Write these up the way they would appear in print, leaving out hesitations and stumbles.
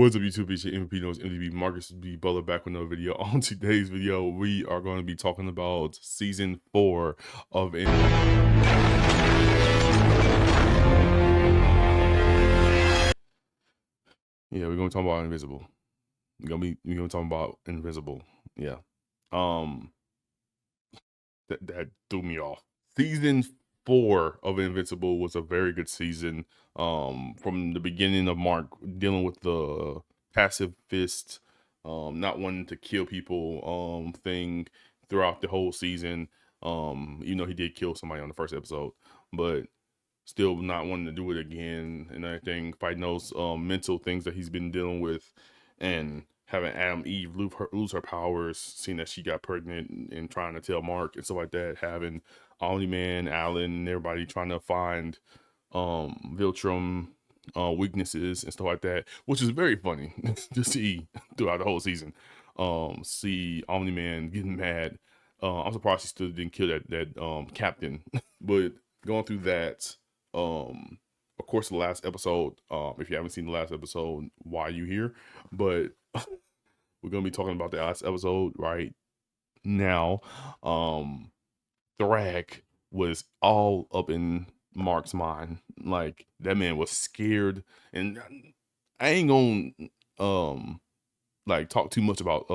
What's up, YouTube? It's your MVP knows MDB Marcus B. Butler back with another video. On today's video, we are going to be talking about season 4 of Yeah, we're gonna talk about Invincible. We're gonna talk about Invincible. Yeah. That threw me off. Season 4 of Invincible was a very good season. From the beginning of Mark dealing with the passive fist, not wanting to kill people, thing throughout the whole season. He did kill somebody on the first episode, but still not wanting to do it again and everything, fighting those mental things that he's been dealing with, and having Adam Eve lose her powers, seeing that she got pregnant and trying to tell Mark and stuff like that, having Omni-Man, Alan, and everybody trying to find Viltrum weaknesses and stuff like that, which is very funny to see throughout the whole season. See Omni-Man getting mad. I'm surprised he still didn't kill that captain. But going through that, of course, the last episode, if you haven't seen the last episode, why are you here? But we're gonna be talking about the last episode right now. Thrag was all up in Mark's mind. Like, that man was scared, and I ain't gonna like talk too much about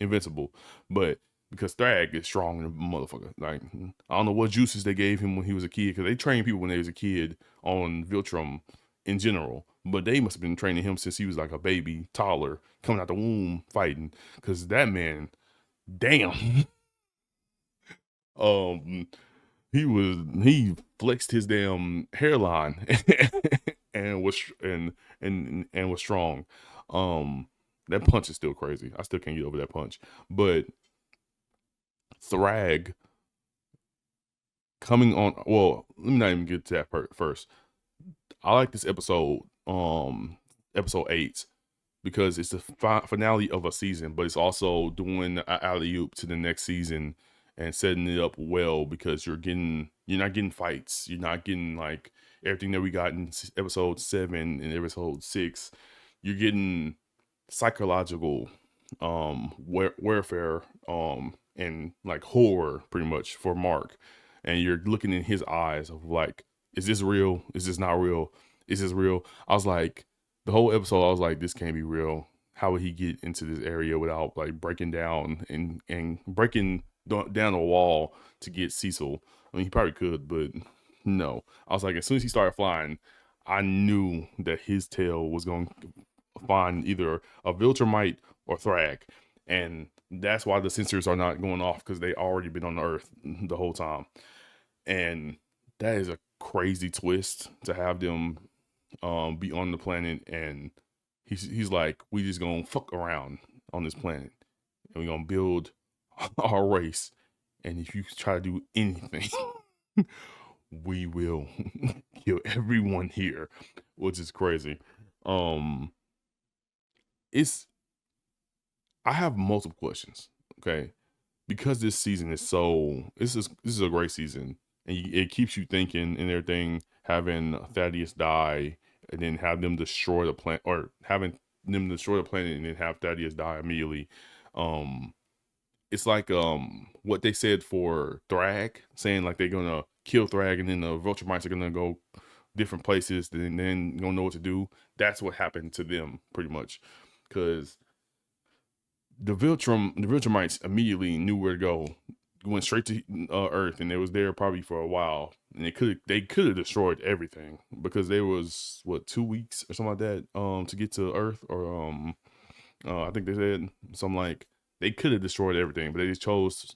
Invincible, but because Thrag is strong in a motherfucker. Like, I don't know what juices they gave him when he was a kid, because they trained people when they was a kid on Viltrum in general, but they must have been training him since he was like a baby, toddler, coming out the womb fighting, because that man, damn. He flexed his damn hairline and was strong. That punch is still crazy. I still can't get over that punch. But Thrag coming on, well, let me not even get to that first. I like this episode, episode 8, because it's the finale of a season, but it's also doing an alley-oop to the next season and setting it up well, because you're not getting fights, you're not getting like everything that we got in episode 7 and episode 6. You're getting psychological warfare and like horror pretty much for Mark, and you're looking in his eyes of like, is this real? Is this not real? Is this real? I was like, the whole episode I was like, this can't be real. How would he get into this area without like breaking down and breaking down a wall to get Cecil? I mean, he probably could, but no. I was like, as soon as he started flying, I knew that his tail was going to find either a Viltrumite or Thrag, and that's why the sensors are not going off, because they already been on the Earth the whole time. And that is a crazy twist to have them be on the planet, and he's like, we just gonna fuck around on this planet, and we gonna build our race, and if you try to do anything, we will kill everyone here, which is crazy. I have multiple questions, okay? Because this season is this is a great season, and it keeps you thinking and everything, having Thaddeus die and then have them destroy the planet, or having them destroy the planet and then have Thaddeus die immediately. It's like what they said for Thrag, saying like they're gonna kill Thrag and then the Viltrumites are gonna go different places and then don't know what to do. That's what happened to them pretty much, because the Viltrumites immediately knew where to go, went straight to Earth, and they was there probably for a while, and they could have destroyed everything, because there was what, 2 weeks or something like that to get to Earth, or I think they said something like they could have destroyed everything, but they just chose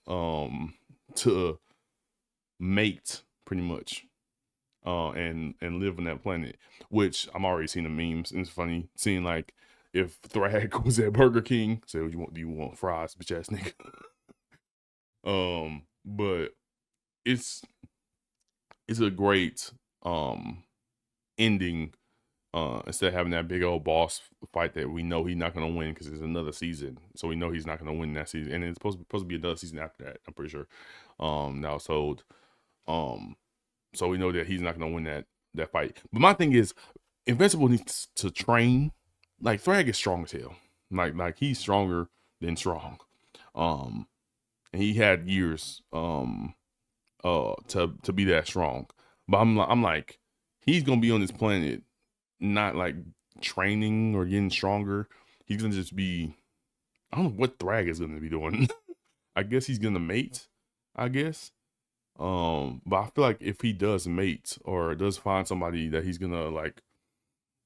to mate pretty much and live on that planet, which I'm already seeing the memes, and it's funny seeing like, if Thrag was at Burger King, say, do you want fries, bitch ass nigga? But it's a great ending, instead of having that big old boss fight that we know he's not gonna win, because there's another season, so we know he's not gonna win that season, and it's supposed to be another season after that, I'm pretty sure. Now it's told, so we know that he's not gonna win that fight. But my thing is, Invincible needs to train like Thrag is strong as hell. Like he's stronger than strong. Um, and he had years to be that strong. But I'm like, he's gonna be on this planet, not like training or getting stronger. He's gonna just be. I don't know what Thrag is gonna be doing. I guess he's gonna mate. I guess. But I feel like if he does mate or does find somebody that he's gonna like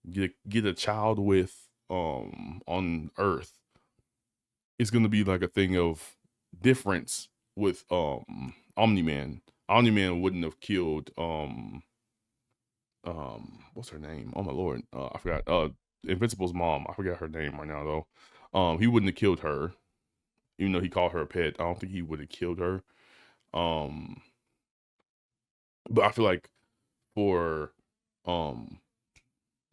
get a child with on Earth, it's gonna be like a thing of difference with Omni-Man. Omni-Man wouldn't have killed what's her name? Oh my lord. I forgot. Invincible's mom. I forgot her name right now though. He wouldn't have killed her, even though he called her a pet. I don't think he would have killed her. Um but I feel like for um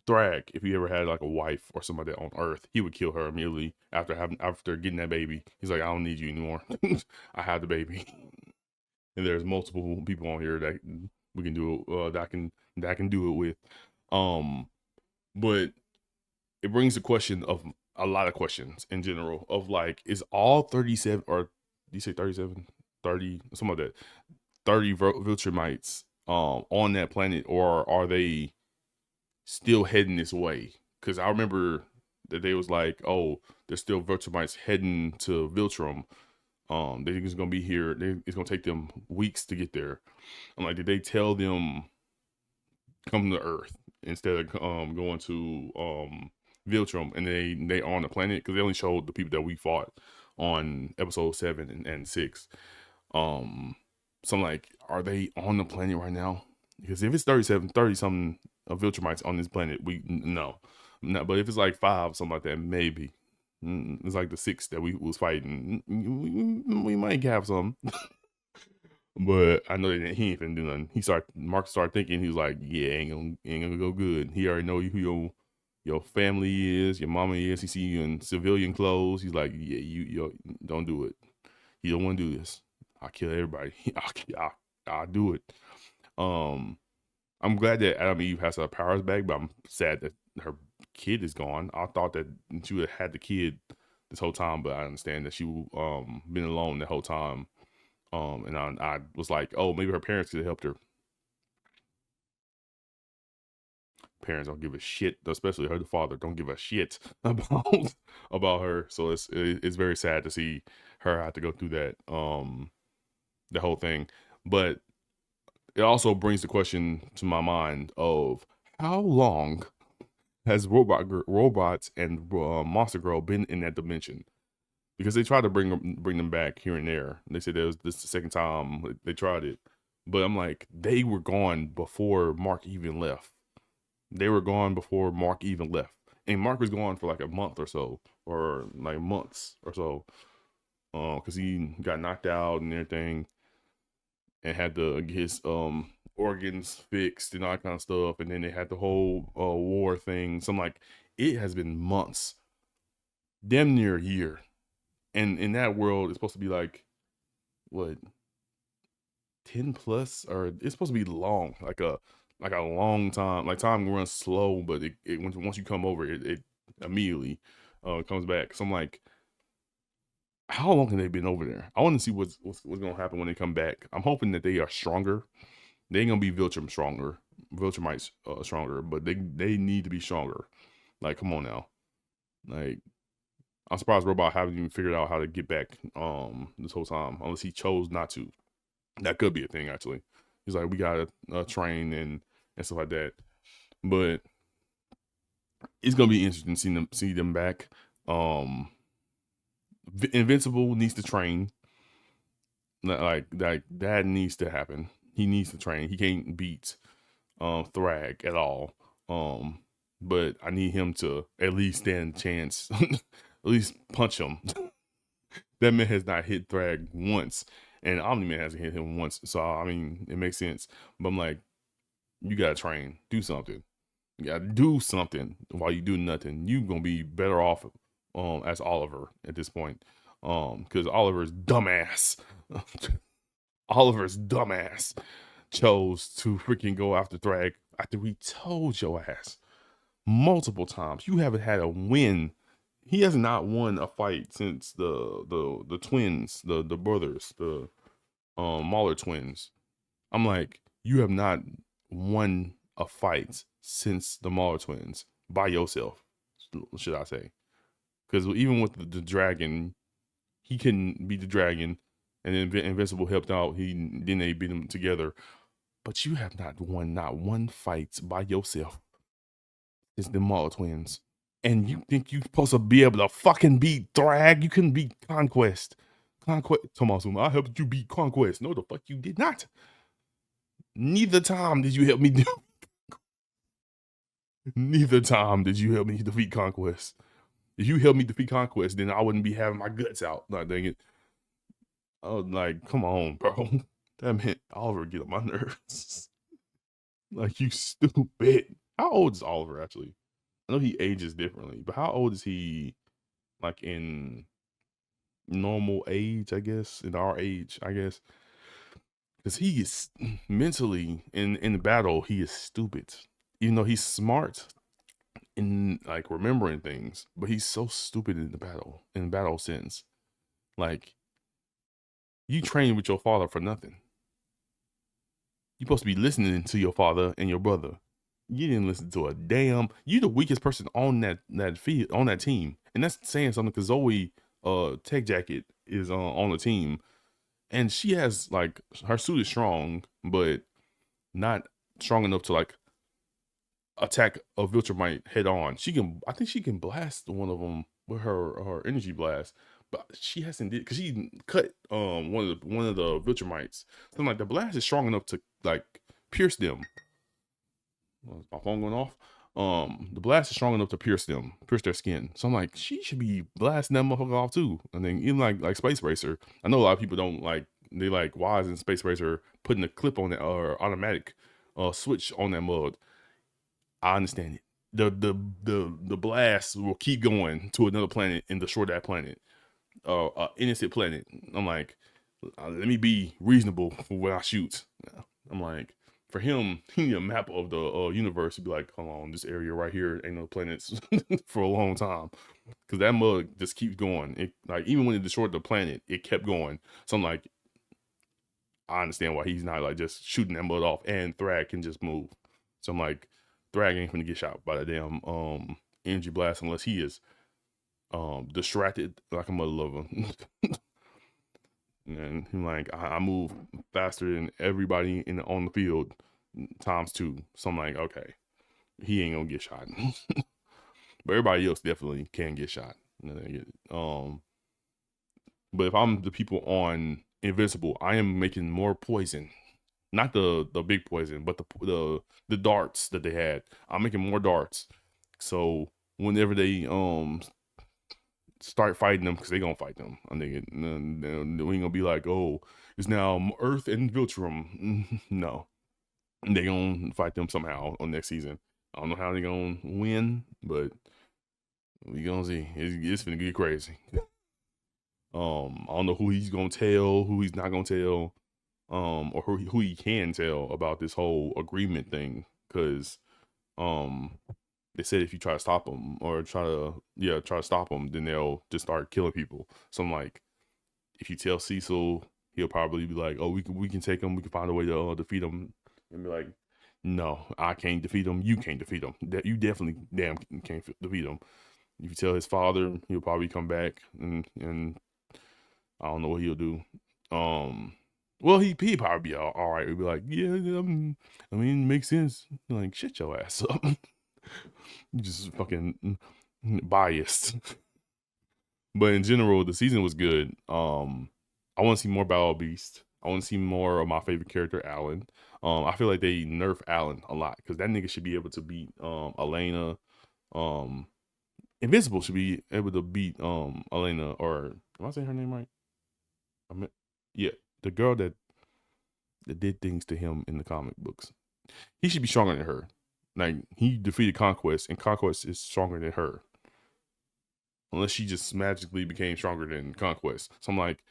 Thrag, if he ever had like a wife or somebody on Earth, he would kill her immediately after getting that baby. He's like, I don't need you anymore. I have the baby. And there's multiple people on here that we can do that can do it with. Um, but it brings the question of a lot of questions in general of like, is all 37 or do you say 37? 30, some of that 30 Viltrumites on that planet, or are they still heading this way? Because I remember that they was like, oh, there's still Viltrumites heading to Viltrum. They're just gonna be here. It's gonna take them weeks to get there. I'm like, did they tell them come to Earth instead of going to Viltrum, and they are on the planet? Because they only showed the people that we fought on episode 7 and 6. So I'm like, are they on the planet right now? Because if it's 30 something of Viltrumites on this planet, we no. But if it's like 5, something like that, maybe. It's like the 6 that we was fighting. We might have some. But I know that he ain't finna do nothing. Mark started thinking, he was like, yeah, ain't gonna go good. He already know who your family is, your mama is. He see you in civilian clothes. He's like, yeah, you don't do it. You don't want to do this. I'll kill everybody. I'll do it. Um, I'm glad that Adam Eve has her powers back, but I'm sad that her kid is gone. I thought that she would have had the kid this whole time, but I understand that she been alone the whole time. And I was like, oh, maybe her parents could have helped her. Parents don't give a shit, especially her father don't give a shit about her. So it's very sad to see her have to go through that the whole thing. But it also brings the question to my mind of how long has robots and Monster Girl been in that dimension? Because they tried to bring them back here and there. They said this the second time they tried it, but I'm like, they were gone before Mark even left. They were gone before Mark even left, and Mark was gone for like a month or so, or like months or so, because he got knocked out and everything, and had to get his organs fixed and all that kind of stuff, and then they had the whole war thing. So I'm like, it has been months, damn near a year, and in that world, it's supposed to be like what 10 plus, or it's supposed to be long, like a long time. Like time runs slow, but it once you come over it immediately comes back. So I'm like, how long have they been over there? I want to see what's gonna happen when they come back. I'm hoping that they are stronger. They ain't gonna be Viltrum stronger, Viltrumites stronger, but they need to be stronger. Like, come on now. Like, I'm surprised Robot haven't even figured out how to get back this whole time, unless he chose not to. That could be a thing, actually. He's like, we gotta train and stuff like that. But it's gonna be interesting seeing see them back. Um, Invincible needs to train. Like that needs to happen. He needs to train. He can't beat Thrag at all. But I need him to at least stand a chance. At least punch him. That man has not hit Thrag once, and Omni-Man hasn't hit him once. So I mean, it makes sense. But I'm like, you gotta train, do something. You gotta do something. While you do nothing, you gonna be better off as Oliver at this point. Because Oliver's dumbass, Oliver's dumbass chose to freaking go after Thrag after we told your ass. multiple times. You haven't had a win. He has not won a fight since the twins, the brothers, the Mahler twins. I'm like, you have not won a fight since the Mahler twins by yourself, should I say? Because even with the dragon, he couldn't beat the dragon, and then Invincible helped out. Then they beat him together. But you have not won not one fight by yourself since the Mahler twins. And you think you're supposed to be able to fucking beat Thrag? You couldn't beat Conquest. Tomasuma, I helped you beat Conquest. No, the fuck you did not. Neither time did you help me do. Neither time did you help me defeat Conquest. If you helped me defeat Conquest, then I wouldn't be having my guts out. Like, dang it. I was like, come on, bro. That meant Oliver get on my nerves. Like, you stupid. How old is Oliver, actually? I know he ages differently, but how old is he, like, in normal age, I guess? In our age, I guess? Because he is mentally, in the battle, he is stupid. Even though he's smart in, like, remembering things, but he's so stupid in battle sense. Like, you train with your father for nothing. You're supposed to be listening to your father and your brother. You didn't listen to a damn. You the weakest person on that field, on that team, and that's saying something. Because Zoe, Tech Jacket is on the team, and she has, like, her suit is strong, but not strong enough to, like, attack a Viltrumite head on. I think she can blast one of them with her energy blast, but she hasn't did because she cut one of the Viltrumites. So I'm like, the blast is strong enough to, like, pierce them. My phone going off. The blast is strong enough to pierce their skin. So I'm like, she should be blasting that motherfucker off too. And then even like Space Racer, I know a lot of people don't like. They like, why isn't Space Racer putting a clip on that or automatic switch on that mode? I understand it. The blast will keep going to another planet and destroy that planet, innocent planet. I'm like, let me be reasonable for when I shoot. I'm like, for him, he need a map of the universe to be like, hold on, this area right here ain't no planets for a long time, because that mug just keeps going. It, like, even when it destroyed the planet, it kept going. So I'm like, I understand why he's not, like, just shooting that mud off, and Thrag can just move. So I'm like, Thrag ain't gonna get shot by the damn energy blast unless he is distracted like a mother lover. And I'm like, I move faster than everybody on the field ×2. So I'm like, okay, he ain't gonna get shot. But everybody else definitely can get shot. But if I'm the people on Invincible, I am making more poison. Not the big poison, but the darts that they had. I'm making more darts. So whenever they start fighting them, because they gonna fight them, I think we ain't gonna be like, oh, it's now Earth and Viltrum. No, they gonna fight them somehow on next season. I don't know how they gonna win, but we gonna see. It's gonna get crazy. I don't know who he's gonna tell, who he's not gonna tell, or who he can tell about this whole agreement thing, because they said if you try to stop them or try to stop them, then they'll just start killing people. So I'm like, if you tell Cecil, he'll probably be like, oh, we can take him, we can find a way to defeat him, and be like, no, I can't defeat him, you can't defeat him, you definitely can't defeat him. If you tell his father, he'll probably come back, and I don't know what he'll do. Well, he'd probably be all right. He'd be like, yeah, I mean, makes sense. Like, shut your ass up. You just fucking biased. But in general, the season was good. I want to see more Battle Beast. I want to see more of my favorite character, Alan. I feel like they nerf Alan a lot, because that nigga should be able to beat Elena. Invincible should be able to beat Elena, or am I saying her name right? I mean, yeah, the girl that did things to him in the comic books. He should be stronger than her. Like, he defeated Conquest, and Conquest is stronger than her. Unless she just magically became stronger than Conquest. So I'm like,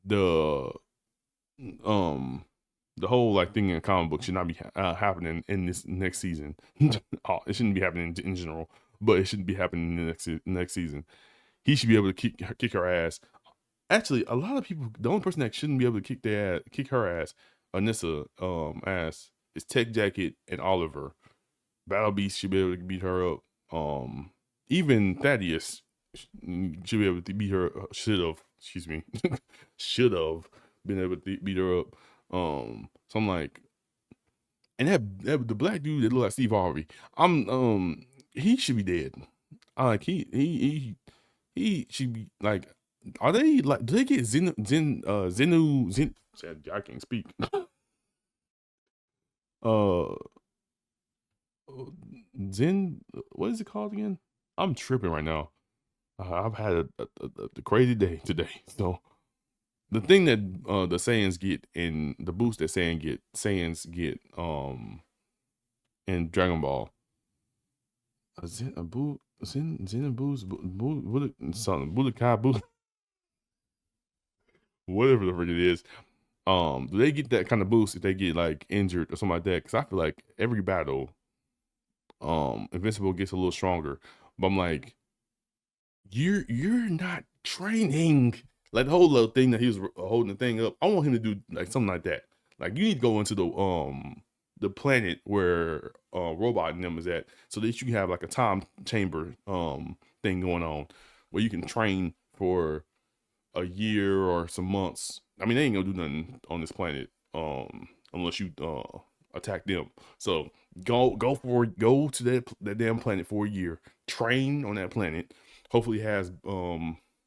the the whole like thing in comic book should not be happening in this next season. It shouldn't be happening in general, but it shouldn't be happening in the next season. He should be able to kick her ass. Actually, a lot of people, the only person that shouldn't be able to kick her ass, Anissa ass, is Tech Jacket and Oliver. Battle Beast should be able to beat her up. Even Thaddeus should be able to beat her. Should have, excuse me, should have been able to beat her up. So I'm like, and that the black dude that look like Steve Harvey, he should be dead. Like he should be like. Are they like? Do they get Zenu? I can't speak. uh, Zen. What is it called again? I'm tripping right now. I've had a crazy day today. So the thing that the Saiyans get and the boost that Saiyans get in Dragon Ball. Zen a boo Zen Zen and boost something Budokai boost whatever the frick it is. Do they get that kind of boost if they get like injured or something like that? Because I feel like every battle, Invincible gets a little stronger. But I'm like, you're not training. Like the whole little thing that he was holding the thing up. I want him to do like something like that. Like you need to go into the planet where Robot and them is at, so that you can have like a time chamber thing going on where you can train for a year or some months. I mean, they ain't gonna do nothing on this planet unless you attack them. So go to that damn planet for a year, train on that planet. Hopefully it has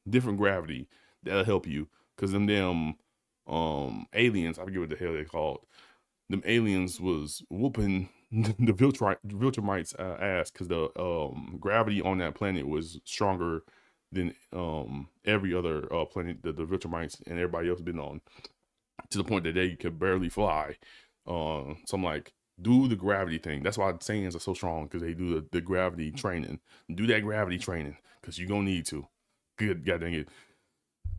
different gravity that'll help you, because them damn aliens, I forget what the hell they called. Them aliens was whooping the Viltrumites ass, because the gravity on that planet was stronger than every other planet that the Viltrumites and everybody else been on, to the point that they could barely fly. So I'm like, do the gravity thing. That's why Saiyans are so strong, because they do the gravity training. Do that gravity training, because you're gonna need to. Good god dang it.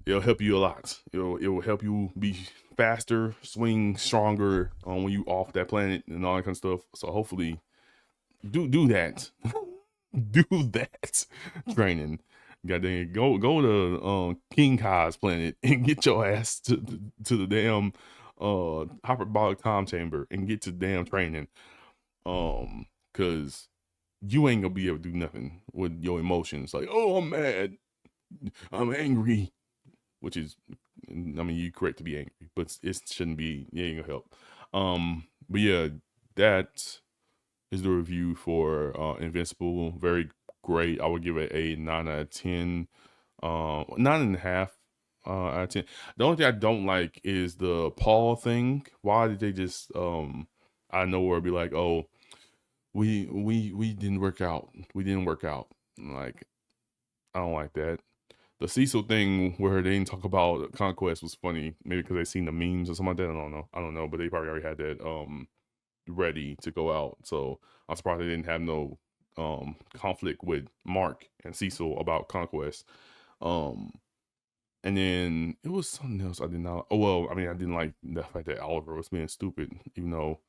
It'll help you a lot. It will help you be faster, swing stronger when you off that planet and all that kind of stuff. So hopefully do that. Do that training. God dang it. Go to King Kai's planet and get your ass to the damn hyperbolic time chamber and get to damn training. Cause you ain't gonna be able to do nothing with your emotions. Like, oh, I'm mad, I'm angry, which is, I mean, you're correct to be angry, but it shouldn't be. It ain't gonna help. But yeah, that is the review for Invincible. Very great. I would give it a 9 out of 10. 9.5 out of 10. The only thing I don't like is the Paul thing. Why did they just out of nowhere be like, oh, we didn't work out. We didn't work out. Like, I don't like that. The Cecil thing where they didn't talk about Conquest was funny. Maybe because they seen the memes or something like that. I don't know. But they probably already had that ready to go out. So I'm surprised they didn't have no conflict with Mark and Cecil about Conquest. And then it was something else I did not. Oh well, I mean, I didn't like the fact that Oliver was being stupid, even though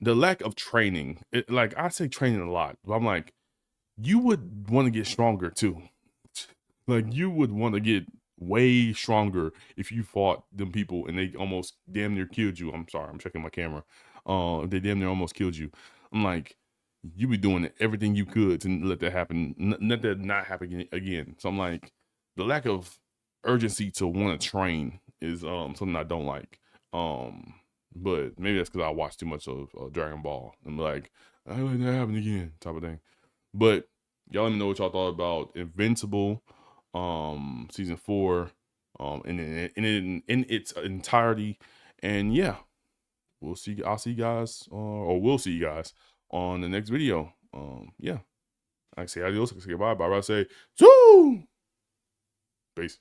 the lack of training. Like, I say training a lot, but I'm like, you would want to get stronger too. Like, you would want to get way stronger if you fought them people and they almost damn near killed you. I'm sorry, I'm checking my camera. They damn near almost killed you. I'm like, you be doing everything you could to let that happen, let that not happen again. So I'm like, the lack of urgency to want to train is something I don't like. But maybe that's because I watched too much of Dragon Ball. I'm like, I don't let that happen again, type of thing. But y'all let me know what y'all thought about Invincible, season 4, in its entirety. And yeah, I'll see you guys, or we'll see you guys on the next video. Yeah, I say adios, I say goodbye, but I say, Zoo! Peace.